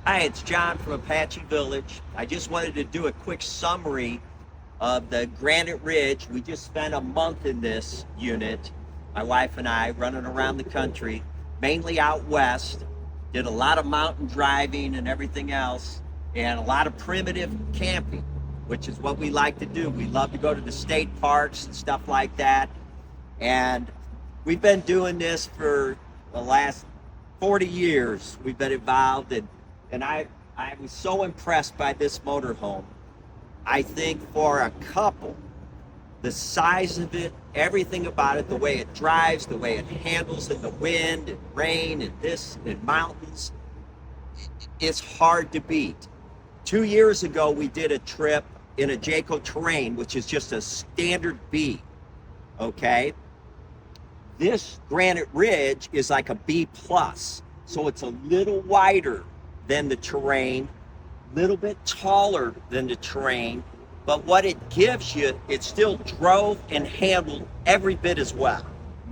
Hi, it's John from Apache Village. I just wanted to do a quick summary of the Granite Ridge. We just spent a month in this unit, my wife and I, running around the country, mainly out west. Did a lot of mountain driving and everything else, and a lot of primitive camping, which is what we like to do. We love to go to the state parks and stuff like that. And we've been doing this for the last 40 years. We've been involved, and I was so impressed by this motorhome. I think for a couple, the size of it, everything about it, the way it drives, the way it handles in the wind and rain and this and mountains, it's hard to beat. 2 years ago, we did a trip in a Jayco terrain, which is just a standard B, okay? This Granite Ridge is like a B plus, so it's a little wider than the terrain, little bit taller than the terrain, but what it gives you, it still drove and handled every bit as well.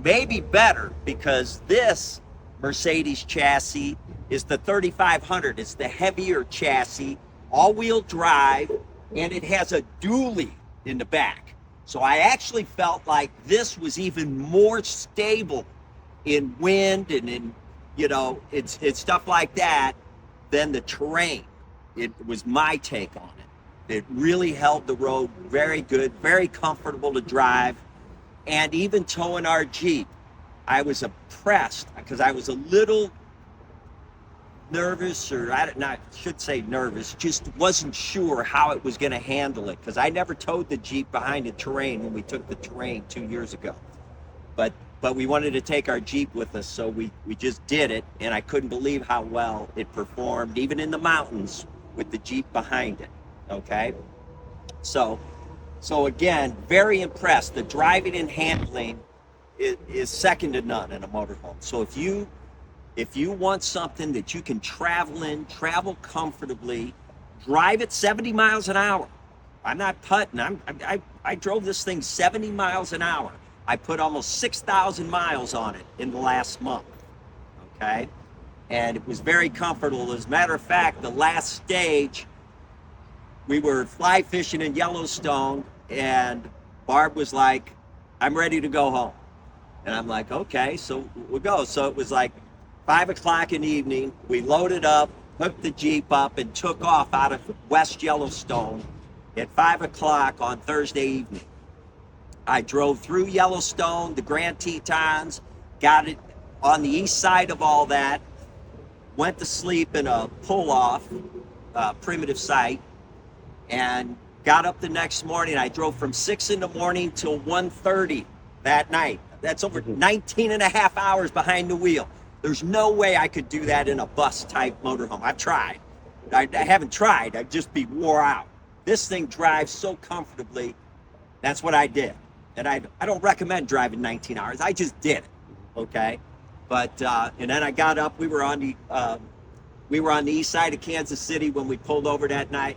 Maybe better, because this Mercedes chassis is the 3500. It's the heavier chassis, all-wheel drive, and it has a dually in the back. So I actually felt like this was even more stable in wind and in, it's stuff like that than the terrain. It was my take on it. It really held the road very good, very comfortable to drive. And even towing our Jeep, I was impressed because I was a little nervous, or I should say nervous, just wasn't sure how it was going to handle it, because I never towed the Jeep behind the terrain when we took the terrain 2 years ago. But we wanted to take our Jeep with us, so we just did it, and I couldn't believe how well it performed, even in the mountains with the Jeep behind it, okay? So again, very impressed. The driving and handling is second to none in a motorhome. So if you want something that you can travel comfortably, drive at 70 miles an hour. I'm not putting, I drove this thing 70 miles an hour. I put almost 6,000 miles on it in the last month, okay? And it was very comfortable. As a matter of fact, the last stage, we were fly fishing in Yellowstone, and Barb was like, I'm ready to go home. And I'm like, okay, so we'll go. So it was like 5 o'clock in the evening. We loaded up, hooked the Jeep up, and took off out of West Yellowstone at 5 o'clock on Thursday evening. I drove through Yellowstone, the Grand Tetons, got it on the east side of all that, went to sleep in a pull-off primitive site, and got up the next morning. I drove from 6 in the morning till 1:30 that night. That's over 19 and a half hours behind the wheel. There's no way I could do that in a bus-type motorhome. I've tried. I haven't tried. I'd just be wore out. This thing drives so comfortably. That's what I did. And I don't recommend driving 19 hours. I just did it, okay? But and then I got up. We were on the east side of Kansas City when we pulled over that night,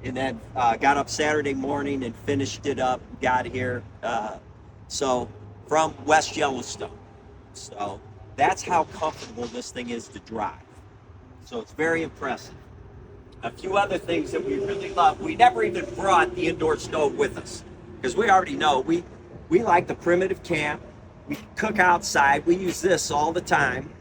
and then got up Saturday morning and finished it up. Got here, so from West Yellowstone. So that's how comfortable this thing is to drive. So it's very impressive. A few other things that we really love. We never even brought the indoor stove with us, because we already know we like the primitive camp. We cook outside. We use this all the time.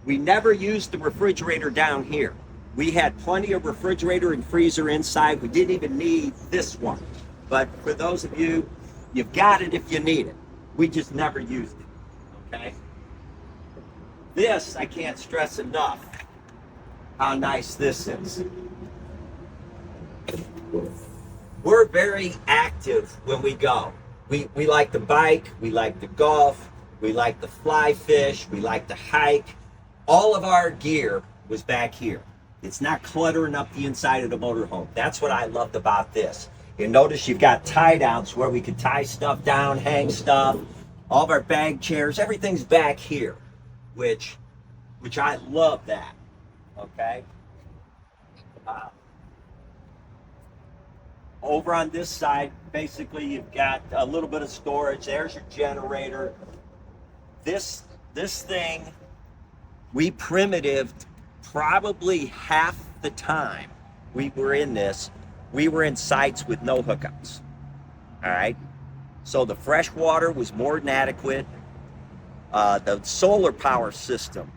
We never used the refrigerator down here. We had plenty of refrigerator and freezer inside. We didn't even need this one. But for those of you, you've got it if you need it. We just never used it, okay? This, I can't stress enough how nice this is. We're very active when we go. We like to bike, we like to golf, we like to fly fish, we like to hike. All of our gear was back here. It's not cluttering up the inside of the motorhome. That's what I loved about this. You notice you've got tie downs where we could tie stuff down, hang stuff. All of our bag chairs, everything's back here, which I love that, okay? Over on this side, basically you've got a little bit of storage. There's your generator. This thing, we primitived probably half the time we were in this, we were in sites with no hookups. All right. So the fresh water was more than adequate. The solar power system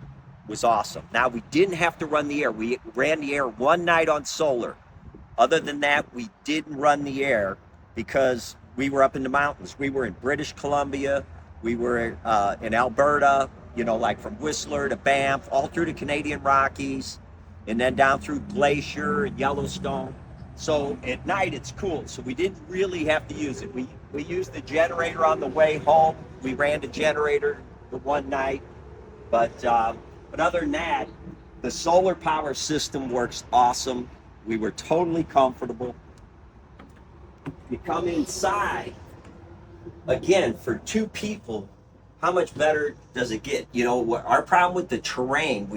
was awesome. Now, we didn't have to run the air. We ran the air one night on solar. Other than that, we didn't run the air because we were up in the mountains. We were in British Columbia. We were in Alberta, you know, like from Whistler to Banff, all through the Canadian Rockies, and then down through Glacier and Yellowstone. So at night, it's cool. So we didn't really have to use it. We used the generator on the way home. We ran the generator the one night. But other than that, the solar power system works awesome. We were totally comfortable. You come inside, again, for two people, how much better does it get? You know, our problem with the terrain,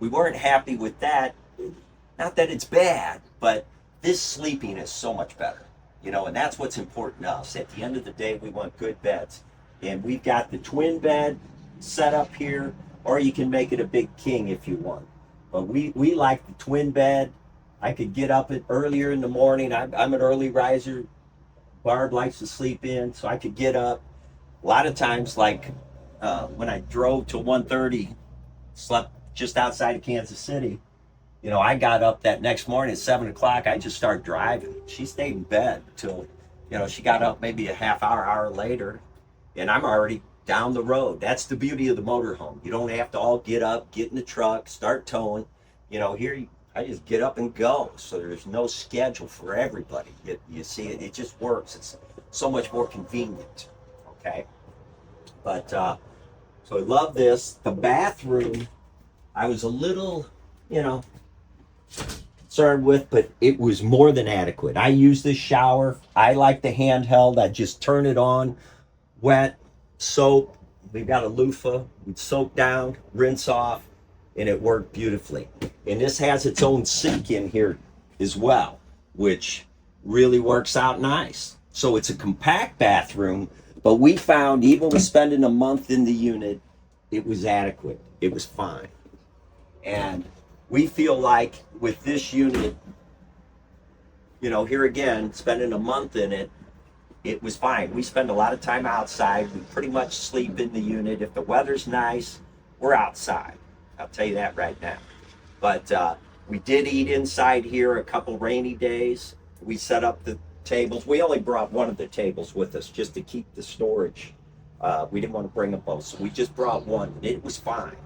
we weren't happy with that. Not that it's bad, but this sleeping is so much better. You know, and that's what's important to us. At the end of the day, we want good beds. And we've got the twin bed set up here, or you can make it a big king if you want. But we like the twin bed. I could get up earlier in the morning. I'm an early riser. Barb likes to sleep in, so I could get up. A lot of times, like when I drove till 1:30, slept just outside of Kansas City, you know, I got up that next morning at 7 o'clock. I just started driving. She stayed in bed till, you know, she got up maybe a half hour later, and I'm already down the road. That's the beauty of the motorhome. You don't have to all get up, get in the truck, start towing. You know, here I just get up and go. So there's no schedule for everybody. You see, it just works. It's so much more convenient. Okay. But so I love this. The bathroom, I was a little, you know, concerned with, but it was more than adequate. I use this shower. I like the handheld. I just turn it on, wet, soap. We've got a loofah. We'd soak down, rinse off, and it worked beautifully. And this has its own sink in here as well, which really works out nice. So it's a compact bathroom, but we found even with spending a month in the unit, it was adequate. It was fine. And we feel like with this unit, you know, here again, spending a month in it, it was fine. We spend a lot of time outside. We pretty much sleep in the unit. If the weather's nice, we're outside. I'll tell you that right now. But we did eat inside here a couple rainy days. We set up the tables. We only brought one of the tables with us just to keep the storage. We didn't want to bring them both, so we just brought one. It was fine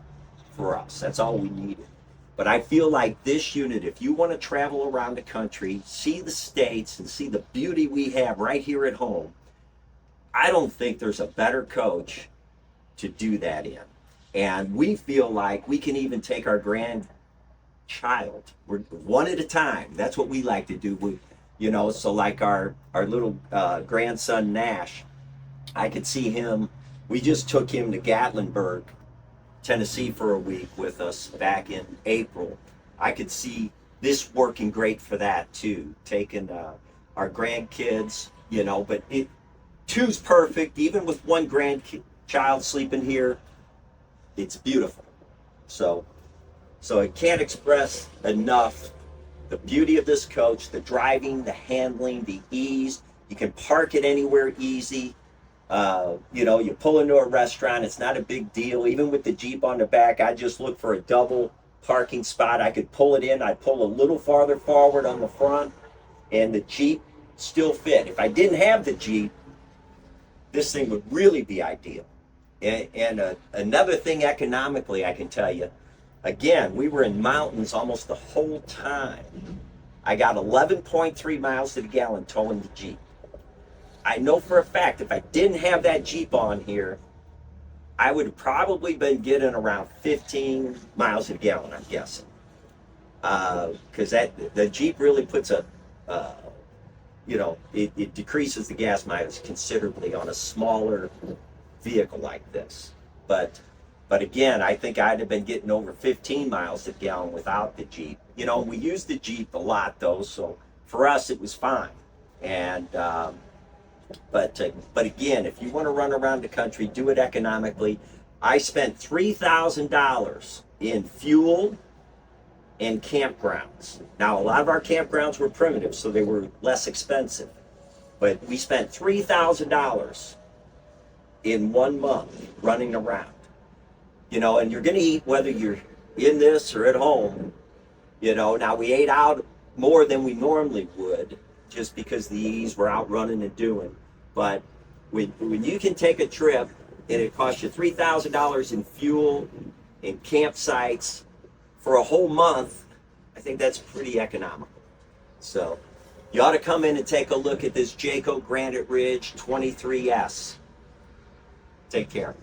for us. That's all we needed. But I feel like this unit, if you want to travel around the country, see the states, and see the beauty we have right here at home, I don't think there's a better coach to do that in. And we feel like we can even take our grandchild, we're one at a time. That's what we like to do. We, you know, so like our little grandson Nash, I could see him. We just took him to Gatlinburg, Tennessee for a week with us back in April. I could see this working great for that too, taking our grandkids, you know, but two's perfect. Even with one grandchild sleeping here, it's beautiful. So I can't express enough the beauty of this coach, the driving, the handling, the ease. You can park it anywhere easy. You know, you pull into a restaurant, it's not a big deal. Even with the Jeep on the back, I just look for a double parking spot. I could pull it in. I'd pull a little farther forward on the front, and the Jeep still fit. If I didn't have the Jeep, this thing would really be ideal. And another thing economically, I can tell you, again, we were in mountains almost the whole time. I got 11.3 miles to the gallon towing the Jeep. I know for a fact if I didn't have that Jeep on here, I would have probably been getting around 15 miles a gallon, I'm guessing. Because the Jeep really puts you know, it decreases the gas mileage considerably on a smaller vehicle like this. But again, I think I'd have been getting over 15 miles a gallon without the Jeep. You know, we used the Jeep a lot though, so for us it was fine. And but again, if you want to run around the country, do it economically. I spent $3,000 in fuel and campgrounds. Now, a lot of our campgrounds were primitive, so they were less expensive. But we spent $3,000 in 1 month running around. You know, and you're going to eat whether you're in this or at home. You know, now we ate out more than we normally would just because the E's were out running and doing. But when you can take a trip and it costs you $3,000 in fuel and campsites for a whole month, I think that's pretty economical. So you ought to come in and take a look at this Jayco Granite Ridge 23S. Take care.